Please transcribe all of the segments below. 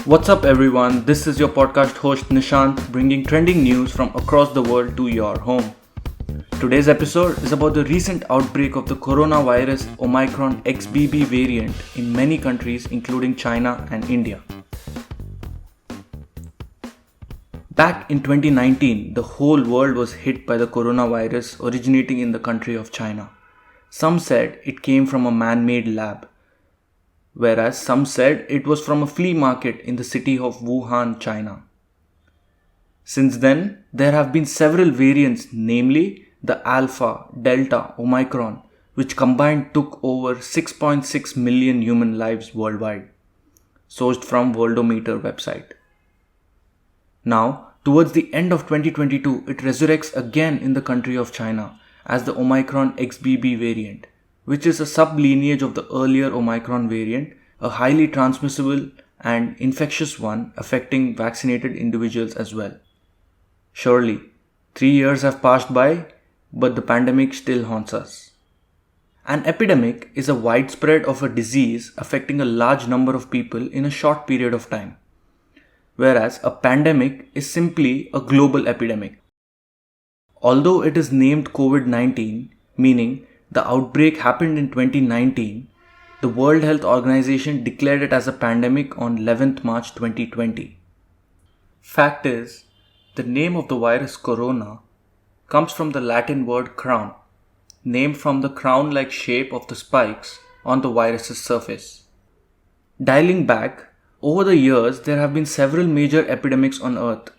What's up, everyone? This is your podcast host Nishant, bringing trending news from across the world to your home. Today's episode is about the recent outbreak of the coronavirus Omicron XBB variant in many countries, including China and India. Back in 2019, the whole world was hit by the coronavirus originating in the country of China. Some said it came from a man-made lab, whereas some said it was from a flea market in the city of Wuhan, China. Since then, there have been several variants, namely the Alpha, Delta, Omicron, which combined took over 6.6 million human lives worldwide, sourced from Worldometer website. Now, towards the end of 2022, it resurrects again in the country of China as the Omicron XBB variant, which is a sub-lineage of the earlier Omicron variant, a highly transmissible and infectious one affecting vaccinated individuals as well. Surely, 3 years have passed by, but the pandemic still haunts us. An epidemic is a widespread of a disease affecting a large number of people in a short period of time, whereas a pandemic is simply a global epidemic. Although it is named COVID-19, meaning the outbreak happened in 2019, the World Health Organization declared it as a pandemic on 11th March 2020. Fact is, the name of the virus corona comes from the Latin word crown, named from the crown-like shape of the spikes on the virus's surface. Dialing back, over the years there have been several major epidemics on Earth,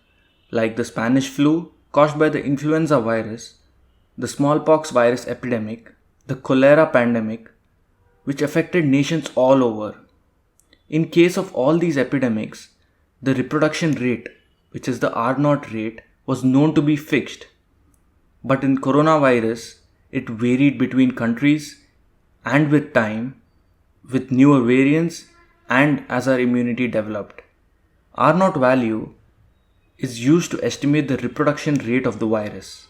like the Spanish flu caused by the influenza virus, the smallpox virus epidemic, the cholera pandemic, which affected nations all over. In case of all these epidemics, the reproduction rate, which is the R0 rate, was known to be fixed. But in coronavirus, it varied between countries and with time, with newer variants and as our immunity developed. R0 value is used to estimate the reproduction rate of the virus.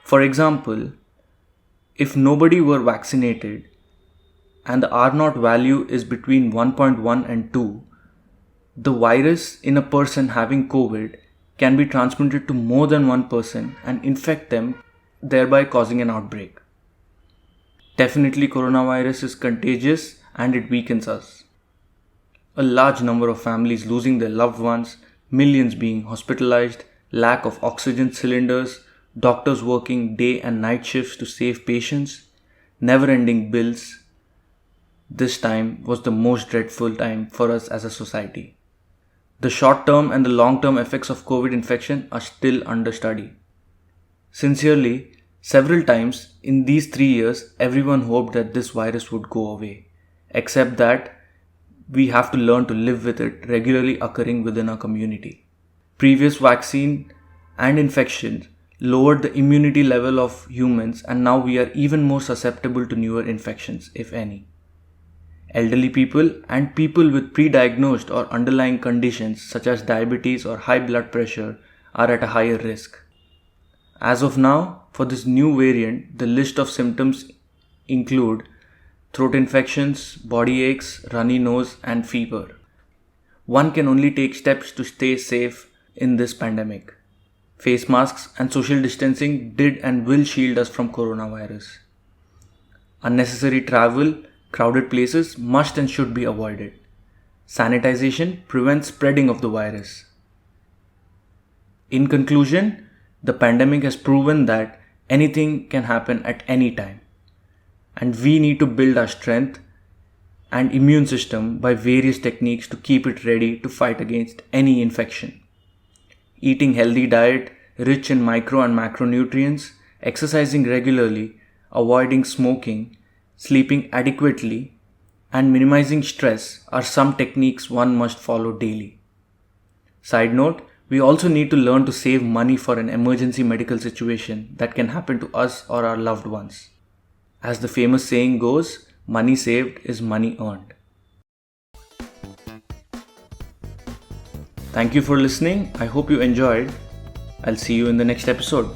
For example, if nobody were vaccinated and the R0 value is between 1.1 and 2, the virus in a person having COVID can be transmitted to more than one person and infect them, thereby causing an outbreak. Definitely, coronavirus is contagious and it weakens us. A large number of families losing their loved ones, millions being hospitalized, lack of oxygen cylinders, doctors working day and night shifts to save patients, never-ending bills. This time was the most dreadful time for us as a society. The short-term and the long-term effects of COVID infection are still under study. Sincerely, several times in these 3 years, everyone hoped that this virus would go away, except that we have to learn to live with it regularly occurring within our community. Previous vaccine and infections lowered the immunity level of humans, and now we are even more susceptible to newer infections, if any. Elderly people and people with pre-diagnosed or underlying conditions such as diabetes or high blood pressure are at a higher risk. As of now, for this new variant, the list of symptoms include throat infections, body aches, runny nose, and fever. One can only take steps to stay safe in this pandemic. Face masks and social distancing did and will shield us from coronavirus. Unnecessary travel, crowded places must and should be avoided. Sanitization prevents spreading of the virus. In conclusion, the pandemic has proven that anything can happen at any time, and we need to build our strength and immune system by various techniques to keep it ready to fight against any infection. Eating healthy diet rich in micro and macronutrients, exercising regularly, avoiding smoking, sleeping adequately, and minimizing stress are some techniques one must follow daily. Side note, we also need to learn to save money for an emergency medical situation that can happen to us or our loved ones. As the famous saying goes, money saved is money earned. Thank you for listening. I hope you enjoyed. I'll see you in the next episode.